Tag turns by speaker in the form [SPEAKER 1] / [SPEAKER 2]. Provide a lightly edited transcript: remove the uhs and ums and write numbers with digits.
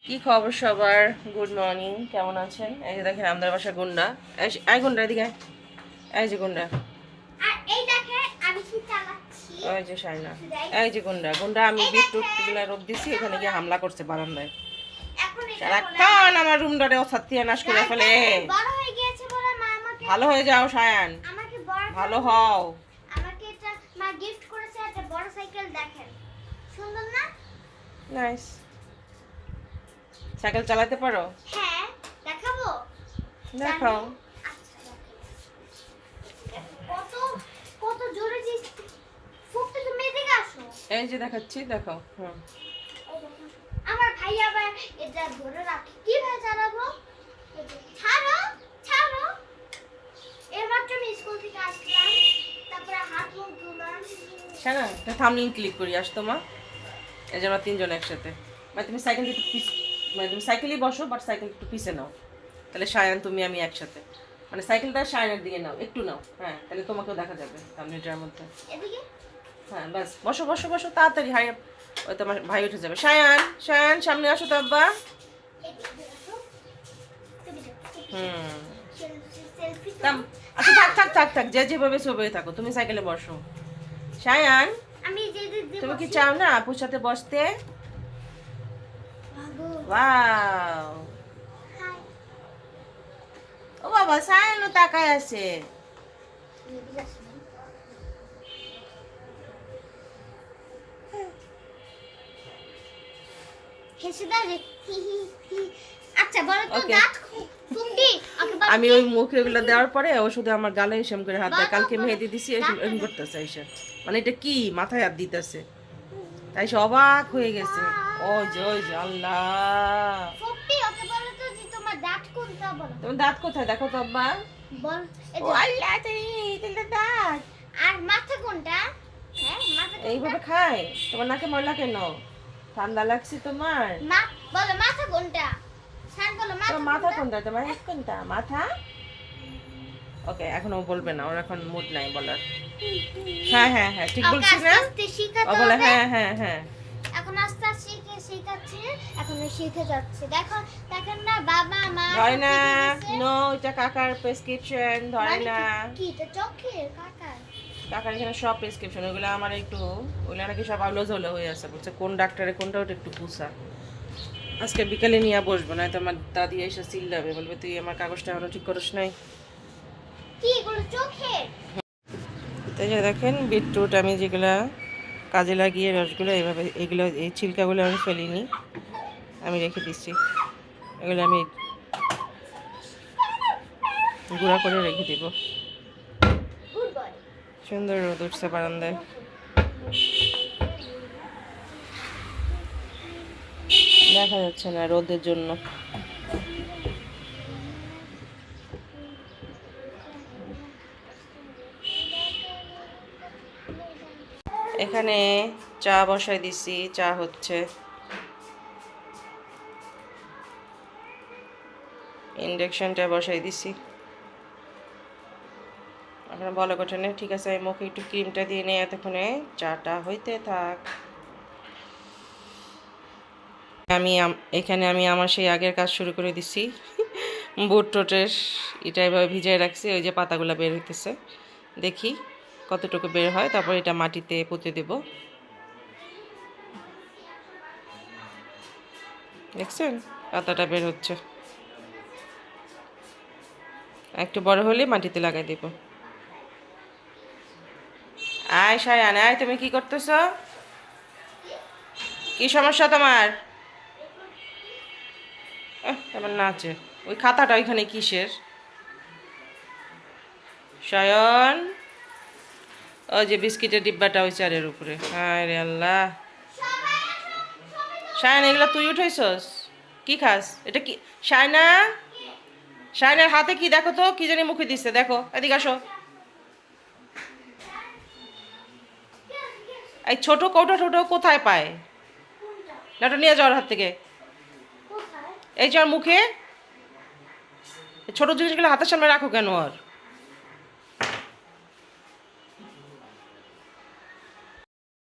[SPEAKER 1] কি খবর সবার? গুড মর্নিং, কেমন আছেন? এই যে দেখেন আমাদের বাসা গুন্ডা। এই গুন্ডা এদিকে আয়। এই যে গুন্ডা,
[SPEAKER 2] আর এই দেখেন আমি কি চালাচ্ছি।
[SPEAKER 1] ওই যে শাইনা। এই যে গুন্ডা গুন্ডা, আমি
[SPEAKER 2] এই
[SPEAKER 1] বিটরুট
[SPEAKER 2] দেখেন
[SPEAKER 1] গুলা রোদ দিছি, ওখানে গিয়ে হামলা করছে বারান্দায়।
[SPEAKER 2] এখন এটা বলে
[SPEAKER 1] সারাক্ষণ আমার রুমটারে অসাত্তিয়া নাশ করে ফেলে।
[SPEAKER 2] বড় হয়ে গিয়েছে বলে মা আমাকে
[SPEAKER 1] ভালো হয়ে যাও শায়ান,
[SPEAKER 2] আমাকে বড়
[SPEAKER 1] ভালো হও।
[SPEAKER 2] আমাকে এটা মা গিফট করেছে একটা বড় সাইকেল দেখেন। সুন্দর না?
[SPEAKER 1] নাইস। সাইকেল চালাতে পারো?
[SPEAKER 2] হ্যাঁ, দেখাবো?
[SPEAKER 1] দেখাও।
[SPEAKER 2] আচ্ছা, কত কত জোরে যে ফুকতে তুমি এদিকে আসো।
[SPEAKER 1] এই যে দেখাচ্ছি, দেখাও। হুম,
[SPEAKER 2] আমার ভাই আবার এটা ধরে রাখে কিভাবে চালাবো? ছাড়ো ছাড়ো। এইমাত্র আমি স্কুল থেকে আসলাম, তারপরে হাত মুখ ধুলাম।
[SPEAKER 1] শায়না একটা থামলিন ক্লিক করি, আসতো মা। এই যে আমরা তিনজন একসাথে। মানে তুমি সাইকেল একটু পিস, মানে তুমি সাইকেলই বসো, বাট সাইকেল একটু পিছে নাও, তাহলে শায়ান তুমি আমি একসাথে। মানে সাইকেলটা শায়ানের দিকে নাও, একটু নাও, হ্যাঁ, তাহলে তোমাকেও দেখা যাবে থামলিনটার মধ্যে।
[SPEAKER 2] এদিকে
[SPEAKER 1] হ্যাঁ বাস, বসো বসো বসো তাড়াতাড়ি, হাই। ওই তোমার ভাই উঠে যাবে। শায়ান শায়ান সামনে আসো তো আব্বা।
[SPEAKER 2] এদিকে আসো।
[SPEAKER 1] হুম,
[SPEAKER 2] সেলফি
[SPEAKER 1] তাম। আচ্ছা থাক থাক থাক থাক, যে যেভাবে ছবি থাকো, তুমি সাইকেলে বসো। শায়ান,
[SPEAKER 2] আমি যে
[SPEAKER 1] তুমি কি চাও না আপুর সাথে বসতে? ওয়াও, ও বাবা শায়ানও তাকায় আছে।
[SPEAKER 2] হেসে দাও রে। হি হি হি। আচ্ছা বলো তো
[SPEAKER 1] Okay.
[SPEAKER 2] দাঁত তুমি ওকে বলো
[SPEAKER 1] আমি
[SPEAKER 2] কি?
[SPEAKER 1] ওই মুখে ওগুলো দেওয়ার পরে ও শুধু আমার গালে এসম করে হাত দেয়।
[SPEAKER 2] বাবা,
[SPEAKER 1] কালকে
[SPEAKER 2] বাবা,
[SPEAKER 1] মেহেদি দিছি,
[SPEAKER 2] ডাক্তার।
[SPEAKER 1] এরকম করতেছে এসে। মানে এটা কি মাথায় হাত দিতেছে, তাই সে অবাক হয়ে গেছে। ওই যে আল্লাহ,
[SPEAKER 2] ফুপি ওকে বলো তো যে তোমার দাঁত কোনটা বলো।
[SPEAKER 1] তোমার দাঁত কোথায় দেখো তো আব্বা।
[SPEAKER 2] বল এই
[SPEAKER 1] ও
[SPEAKER 2] যে
[SPEAKER 1] আল্লাহ, তিনটা দাঁত
[SPEAKER 2] আর মাথা কোনটা? হ্যাঁ মাথা
[SPEAKER 1] এইভাবে খায়। তোমার নাকে ময়লা কেন? ঠান্ডা লাগছে তোমার?
[SPEAKER 2] মা বলো মাথা কোনটা? শান বলো
[SPEAKER 1] তোমার মাথা
[SPEAKER 2] কোনটা?
[SPEAKER 1] কোনটা? তোমার হেড কোনটা? মাথা। ওকে, এখন ও বলবে না, ওর এখন মুড নাই বলার। হ্যাঁ হ্যাঁ হ্যাঁ, ঠিক
[SPEAKER 2] ওকে
[SPEAKER 1] বলছি
[SPEAKER 2] আস্তে
[SPEAKER 1] না?
[SPEAKER 2] আস্তে শিখাতে
[SPEAKER 1] ও বলে
[SPEAKER 2] হবে।
[SPEAKER 1] হ্যাঁ হ্যাঁ হ্যাঁ।
[SPEAKER 2] এখন আস্তে আস্তে শিখাচ্ছে, এখন ও শিখে যাচ্ছে। দেখো দেখেন না বাবা মা
[SPEAKER 1] ধরে না,
[SPEAKER 2] সব শিখে গেছে।
[SPEAKER 1] নো, এটা কাকার প্রেসক্রিপশন, ধরে
[SPEAKER 2] মানে
[SPEAKER 1] না।
[SPEAKER 2] কি এটা চোখের কাকা?
[SPEAKER 1] কাকার এখানে সব প্রেসক্রিপশন, ওগুলো আমার একটু, ওগুলো নাকি সব আলো ঝোলো হয়ে আছে, বলছে কোন ডাক্তারে কোনটা, ওটা একটু পুষা। আজকে বিকালে নিয়ে বসবো, না তো আমার দাদি এসে চিল্লাবে, বলবে তুই আমার কাগজটা এখনো ঠিক করিস নাই।
[SPEAKER 2] কি এগুলো চোখের?
[SPEAKER 1] তো যে দেখেন বিটরুট আমি যেগুলা কাজে লাগিয়ে রসগুলো এইভাবে, এগুলো এই ছিলকাগুলো আমি ফেলিনি, আমি রেখে দিচ্ছি। এগুলো আমি গুঁড়া করে রেখে দিব।
[SPEAKER 2] Good boy.
[SPEAKER 1] সুন্দর রোদ উঠছে বারান্দায়। দেখা যাচ্ছে না রোদের জন্য। এখানে চা বসাই দিছি, চা হচ্ছে। ইন্ডাকশনটা বসাই দিছি। আপনার বলা কঠনে, ঠিক আছে, আমি মুখে একটু ক্রিমটা দিয়ে নিয়ে এতক্ষণে চাটা হইতে থাক। এখানে আমি আমার সেই আগের কাজ শুরু করে দিছি। বুট টোটের এটা এভাবে ভিজাই রাখছি, ওই যে পাতাগুলো বের হইতেছে, দেখি কতটুকু বের হয়, তারপর এটা মাটিতে পুঁতে দেব। দেখছেন পাতাটা বের হচ্ছে, একটু বড় হলে মাটিতে লাগাই দেব। আয় শায়ান, আয়, তুমি কি করতেছ? কি সমস্যা তোমার? তোমার নাচে ওই খাতাটা ওইখানে কিসের? শায়ন, ওই যে বিস্কিটের ডিব্বাটা ওই চারের উপরে। হায় রে আল্লাহ, শায়ন এগুলো তুই উঠাইছস? কি খাস এটা? কি শায়না, শায়নের হাতে কি দেখো তো, কি জানি মুখে দিচ্ছে, দেখো, এদিকে আসো। এই ছোট কৌটো টোটো কোথায় পায়? নাটা নিয়ে যাওয়ার হাত থেকে।
[SPEAKER 2] কোথায়?
[SPEAKER 1] এই যে ওর মুখে ছোট জিনিসগুলো হাতের সামনে রাখো কেন? আর